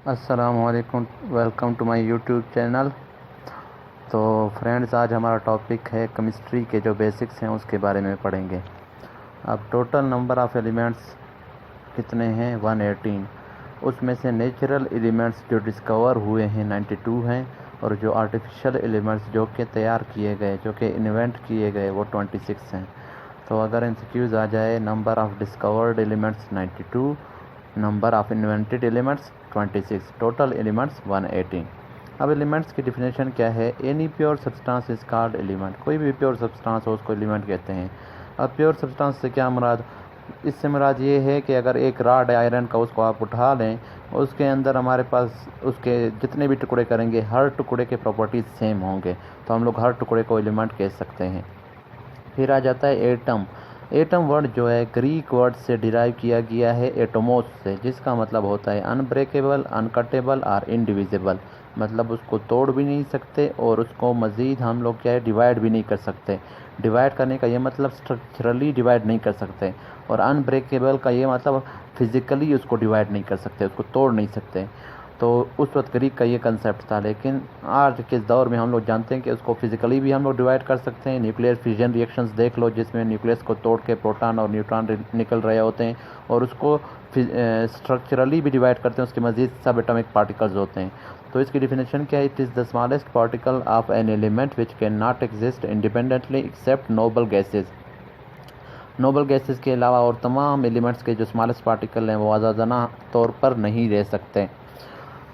अस्सलामुअलैकुम, welcome to my YouTube channel. तो friends, आज हमारा टॉपिक है केमिस्ट्री के जो बेसिक्स हैं उसके बारे में पढ़ेंगे। अब टोटल नंबर ऑफ़ एलिमेंट्स कितने हैं? 118। उसमें से नेचुरल एलिमेंट्स जो डिस्कवर हुए हैं 92 हैं, और जो आर्टिफिशियल एलिमेंट्स जो कि तैयार किए गए, जो कि इन्वेंट किए गए, वो 26 हैं। तो अगर एमसीक्यूज़ आ जाए, number of discovered elements 92, number of invented elements 26, total elements 118। अब एलिमेंट्स की डिफिनेशन क्या है? Any pure substance is called element. कोई भी प्योर सब्सटेंस हो उसको एलिमेंट कहते हैं। अब प्योर सब्सटेंस से क्या मुराद? इससे मुराद ये है कि अगर एक रॉड आयरन का उसको आप उठा लें, उसके अंदर हमारे पास उसके जितने भी टुकड़े करेंगे, हर टुकड़े के प्रॉपर्टीज़ सेम होंगे, तो हम लोग हर टुकड़े को एलिमेंट कह सकते हैं। फिर आ जाता है एटम। एटम वर्ड जो है ग्रीक वर्ड से डिराइव किया गया है एटोमोस से, जिसका मतलब होता है अनब्रेकेबल, अनकटेबल और इनडिविजिबल। मतलब उसको तोड़ भी नहीं सकते और उसको मज़ीद हम लोग क्या है डिवाइड भी नहीं कर सकते। डिवाइड करने का ये मतलब स्ट्रक्चरली डिवाइड नहीं कर सकते, और अनब्रेकेबल का ये मतलब फिज़िकली उसको डिवाइड नहीं कर सकते, उसको तोड़ नहीं सकते। तो उस वक्त ग्रीक का ये कंसेप्ट था, लेकिन आज के दौर में हम लोग जानते हैं कि उसको फिज़िकली भी हम लोग डिवाइड कर सकते हैं। न्यूक्लियर फिजन रिएक्शंस देख लो, जिसमें न्यूक्लियस को तोड़ के प्रोटॉन और न्यूट्रॉन निकल रहे होते हैं, और उसको स्ट्रक्चरली भी डिवाइड करते हैं, उसके मज़ीद सब एटॉमिक पार्टिकल्स होते हैं। तो इसकी डिफिनेशन क्या है? It is the smallest particle of an element which can not exist independently except noble gases. Noble gases के अलावा और तमाम एलिमेंट्स के जो स्मॉलेस्ट पार्टिकल हैं वो आज़ादाना तौर पर नहीं रह सकते।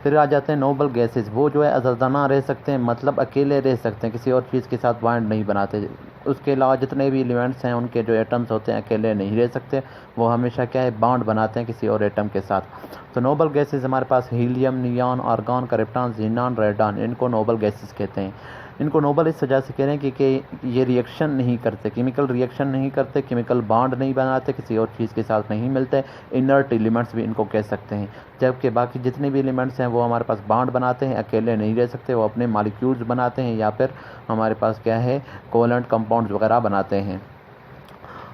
फिर आ जाते हैं नोबल गैसेस। वो जो है आज़ादाना रह सकते हैं, मतलब अकेले रह सकते हैं, किसी और चीज़ के साथ बॉन्ड नहीं बनाते। उसके अलावा जितने भी एलिमेंट्स हैं उनके जो एटम्स होते हैं अकेले नहीं रह सकते, वो हमेशा क्या है बॉन्ड बनाते हैं किसी और एटम के साथ। तो नोबल गैसेस हमारे पास helium, neon, argon, krypton, xenon, radon, इनको नोबल गैसेस कहते हैं। इनको नोबल इस वजह से कह रहे हैं कि ये रिएक्शन नहीं करते, केमिकल रिएक्शन नहीं करते, केमिकल बॉन्ड नहीं बनाते, किसी और चीज़ के साथ नहीं मिलते। इनर्ट एलिमेंट्स भी इनको कह सकते हैं। जबकि बाकी जितने भी एलिमेंट्स हैं वो हमारे पास बॉन्ड बनाते हैं, अकेले नहीं रह सकते, वो अपने मॉलिक्यूल्स बनाते हैं, या फिर हमारे पास क्या है कोवलेंट कंपाउंड्स वगैरह बनाते हैं।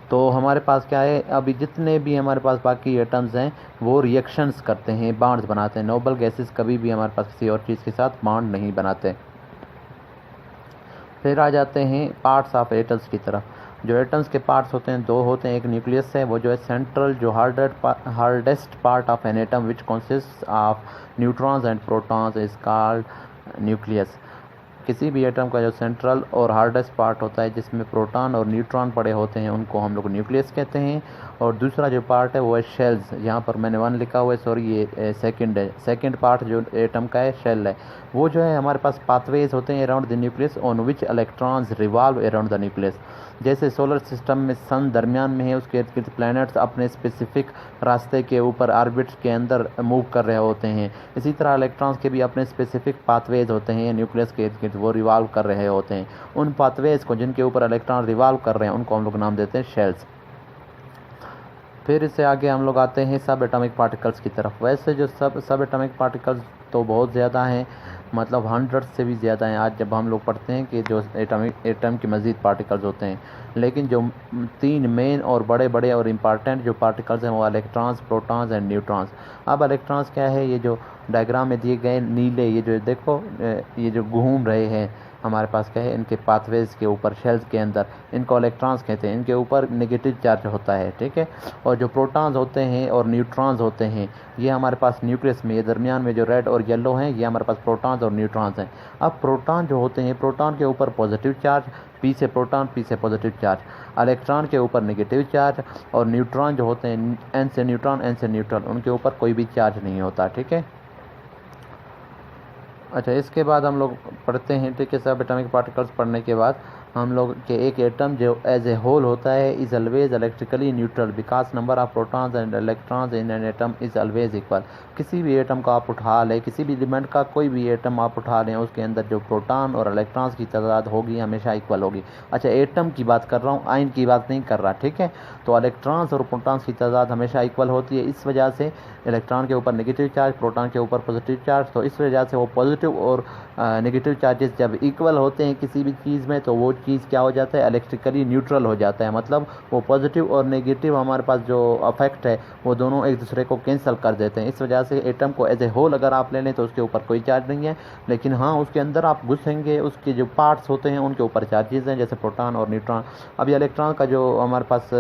तो हमारे पास क्या है, अभी जितने भी हमारे पास बाकी एटम्स हैं वो रिएक्शंस करते हैं, बॉन्ड्स बनाते हैं। नोबल गैसेस कभी भी हमारे पास किसी और चीज़ के साथ बॉन्ड नहीं बनाते। फिर आ जाते हैं पार्ट्स ऑफ एटम्स की तरफ। जो एटम्स के पार्ट्स होते हैं दो होते हैं। एक न्यूक्लियस है, वो जो है सेंट्रल जो hardest part of an atom which consist of neutrons and protons is called nucleus. किसी भी एटम का जो सेंट्रल और हार्डेस्ट पार्ट होता है जिसमें प्रोटॉन और न्यूट्रॉन पड़े होते हैं उनको हम लोग न्यूक्लियस कहते हैं। और दूसरा जो पार्ट है वो है शेल्स। यहाँ पर मैंने 1 लिखा हुआ है, सॉरी ये सेकंड है। सेकंड पार्ट जो एटम का है शेल है। वो जो है हमारे पास पाथवेज होते हैं around the nucleus on which electrons revolve around the nucleus. जैसे सोलर सिस्टम में सन दरमियान में है, उसके इर्द गिर्द प्लैनेट्स अपने स्पेसिफिक रास्ते के ऊपर ऑर्बिट्स के अंदर मूव कर रहे होते हैं। इसी तरह इलेक्ट्रॉन्स के भी अपने स्पेसिफिक पाथवेज होते हैं न्यूक्लियस के इर्द गिर्द, वो रिवॉल्व कर रहे होते हैं। उन पाथवेज को जिनके ऊपर इलेक्ट्रॉन रिवॉल्व कर रहे हैं उनको हम लोग नाम देते हैं शेल्स। फिर इससे आगे हम लोग आते हैं सब एटॉमिक पार्टिकल्स की तरफ। वैसे जो सब एटॉमिक पार्टिकल्स तो बहुत ज़्यादा हैं, मतलब 100 से भी ज़्यादा हैं आज जब हम लोग पढ़ते हैं कि जो एटम के मज़ीद पार्टिकल्स होते हैं। लेकिन जो 3 मेन और बड़े बड़े और इम्पॉर्टेंट जो पार्टिकल्स हैं वो इलेक्ट्रॉन्स, प्रोटॉन्स एंड न्यूट्रॉन्स। अब इलेक्ट्रॉन्स क्या है? ये जो डायग्राम में दिए गए नीले, ये जो देखो ये जो घूम रहे हैं हमारे पास क्या है, इनके पाथवेज के ऊपर शेल्स के अंदर, इनको इलेक्ट्रॉन्स कहते हैं। इनके ऊपर नेगेटिव चार्ज होता है, ठीक है। और जो प्रोटॉन्स होते हैं और न्यूट्रॉन्स होते हैं ये हमारे पास न्यूक्लियस में, ये दरमियान में जो रेड और येलो हैं ये हमारे पास प्रोटॉन्स और न्यूट्रॉन्स हैं। अब प्रोटॉन जो होते हैं, प्रोटॉन के ऊपर पॉजिटिव चार्ज, पी से प्रोटॉन, पी से पॉजिटिव चार्ज। इलेक्ट्रॉन के ऊपर नेगेटिव चार्ज, और न्यूट्रॉन जो होते हैं एन से न्यूट्रॉन, एन से न्यूट्रॉन, उनके ऊपर कोई भी चार्ज नहीं होता, ठीक है। अच्छा, इसके बाद हम लोग पढ़ते हैं, ठीक है। सब एटॉमिक पार्टिकल्स पढ़ने के बाद हम लोग के एक एटम जो एज ए होल होता है is always electrically neutral because number of protons and electrons in an atom is always equal. किसी भी एटम का आप उठा लें, किसी भी एलिमेंट का कोई भी एटम आप उठा लें, उसके अंदर जो प्रोटॉन और इलेक्ट्रॉन्स की तादाद होगी हमेशा इक्वल होगी। अच्छा, एटम की बात कर रहा हूँ, आयन की बात नहीं कर रहा, ठीक है। तो इलेक्ट्रॉन्स और प्रोटॉन्स की तादाद हमेशा इक्वल होती है। इस वजह से इलेक्ट्रॉन के ऊपर नेगेटिव चार्ज, प्रोटॉन के ऊपर पॉजिटिव चार्ज, तो इस वजह से वो पॉजिटिव और नेगेटिव चार्जेस जब इक्वल होते हैं किसी भी चीज़ में, तो वो चीज़ क्या हो जाता है, इलेक्ट्रिकली न्यूट्रल हो जाता है। मतलब वो पॉजिटिव और नेगेटिव हमारे पास जो अफेक्ट है वो दोनों एक दूसरे को कैंसिल कर देते हैं। इस वजह से एटम को एज ए होल अगर आप ले लें तो उसके ऊपर कोई चार्ज नहीं है, लेकिन हाँ उसके अंदर आप घुसेंगे उसके जो पार्ट्स होते हैं उनके ऊपर चार्जेस हैं, जैसे प्रोटॉन और न्यूट्रॉन। अब ये इलेक्ट्रॉन का जो हमारे पास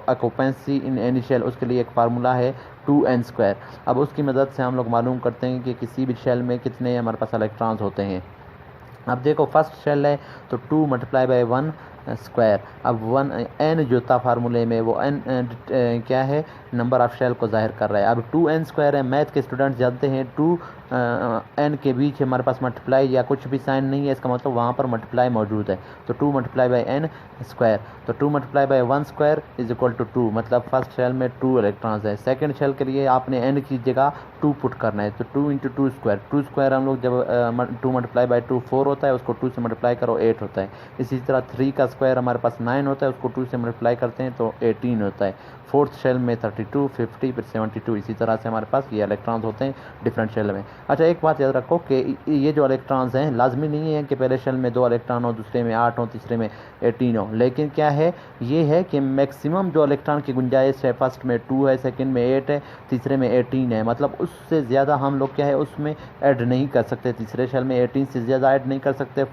ऑक्यूपेंसी इन इनिशियल, उसके लिए एक फार्मूला है 2n²। अब उसकी मदद से हम लोग मालूम करते हैं कि किसी भी शेल में कितने हमारे पास इलेक्ट्रॉन्स होते हैं। अब देखो फर्स्ट शेल है तो 2 × 1² अब 1n जो था फार्मूले में वो n क्या है, नंबर ऑफ शेल को जाहिर कर रहा है। अब 2n² है, मैथ के स्टूडेंट्स जानते हैं 2 n के बीच हमारे पास मल्टीप्लाई या कुछ भी साइन नहीं है, इसका मतलब वहाँ पर मल्टीप्लाई मौजूद है। तो 2 × n², तो 2 × 1² = 2, मतलब फर्स्ट शेल में 2 इलेक्ट्रॉन्स है। सेकंड शेल के लिए आपने n की जगह 2 पुट करना है, तो 2 × 2² 2² हम लोग जब 2 × 2 4 होता है, उसको 2 से मल्टीप्लाई करो 8 होता है। इसी तरह 3 का स्क्वायर हमारे पास 9 होता है, उसको 2 से मल्टीप्लाई करते हैं तो 18 होता है। फोर्थ शेल में 32, 50, फिर 72, इसी तरह से हमारे पास ये इलेक्ट्रॉन्स होते हैं डिफरेंट शेल में। अच्छा एक बात याद रखो कि ये जो इलेक्ट्रॉन्स हैं लाजमी नहीं है कि पहले शेल में 2 इलेक्ट्रॉन हो, दूसरे में 8 हो, तीसरे में 18 हो, लेकिन क्या है ये है कि मैक्सिमम जो इलेक्ट्रॉन की गुंजाइश है फर्स्ट में 2 है, सेकंड में 8 है, तीसरे में 18 है। मतलब उससे ज़्यादा हम लोग क्या है उसमें ऐड नहीं कर सकते। तीसरे शेल में 18 से ज़्यादा ऐड नहीं कर सकते,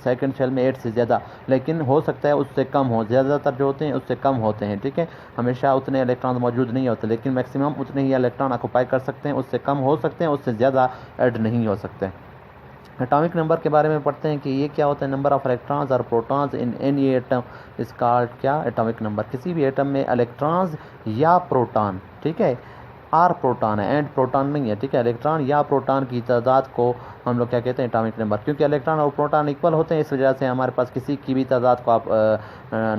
सेकंड शेल में 8 से ज़्यादा, लेकिन हो सकता है उससे कम हो। ज़्यादातर जो होते हैं उससे कम होते हैं, ठीक है। हमेशा उतने इलेक्ट्रॉन मौजूद नहीं होते, लेकिन मैक्सिमम उतने ही इलेक्ट्रॉन ऑक्यूपाई कर सकते हैं, उससे कम हो सकते हैं, उससे ज़्यादा ऐड नहीं हो सकते। एटॉमिक नंबर के बारे में पढ़ते हैं कि ये क्या होता है, नंबर ऑफ इलेक्ट्रॉन्स और protons in any atom is called क्या, एटॉमिक नंबर। किसी भी एटम में इलेक्ट्रॉन्स या प्रोटॉन, ठीक है, आर प्रोटॉन है एंड प्रोटॉन नहीं है, ठीक है, इलेक्ट्रॉन या प्रोटॉन की तादाद को हम लोग क्या कहते हैं, एटॉमिक नंबर। क्योंकि इलेक्ट्रॉन और प्रोटॉन इक्वल होते हैं, इस वजह से हमारे पास किसी की भी तादाद को आप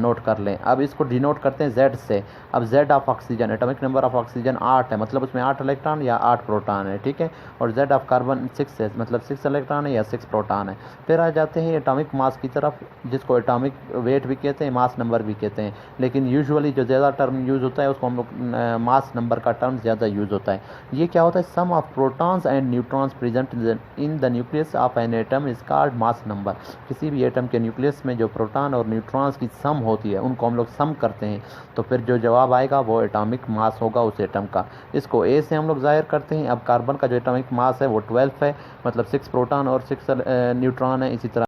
नोट कर लें। अब इसको डिनोट करते हैं Z से। अब Z of oxygen, atomic number of oxygen 8 है, मतलब उसमें 8 इलेक्ट्रॉन या 8 प्रोटॉन है, ठीक है। और Z ऑफ कार्बन 6 है, मतलब 6 इलेक्ट्रॉन है या 6 प्रोटॉन है। फिर आ जाते हैं एटॉमिक मास की तरफ, जिसको एटॉमिक वेट भी कहते हैं, मास नंबर भी कहते हैं, लेकिन यूजुअली जो ज़्यादा टर्म यूज़ होता है उसको हम लोग मास नंबर का टर्म ज़्यादा यूज़ होता है। ये क्या होता है, sum of protons and neutrons present in the nucleus of an atom is called mass number. किसी भी एटम के न्यूक्लियस में जो प्रोटॉन और न्यूट्रॉन्स की सम होती है उनको हम लोग सम करते हैं, तो फिर जो जवाब आएगा वो एटॉमिक मास होगा उस एटम का। इसको A से हम लोग जाहिर करते हैं। अब कार्बन का जो एटॉमिक मास है वो 12 है, मतलब 6 प्रोटॉन और 6 न्यूट्रॉन है। इसी तरह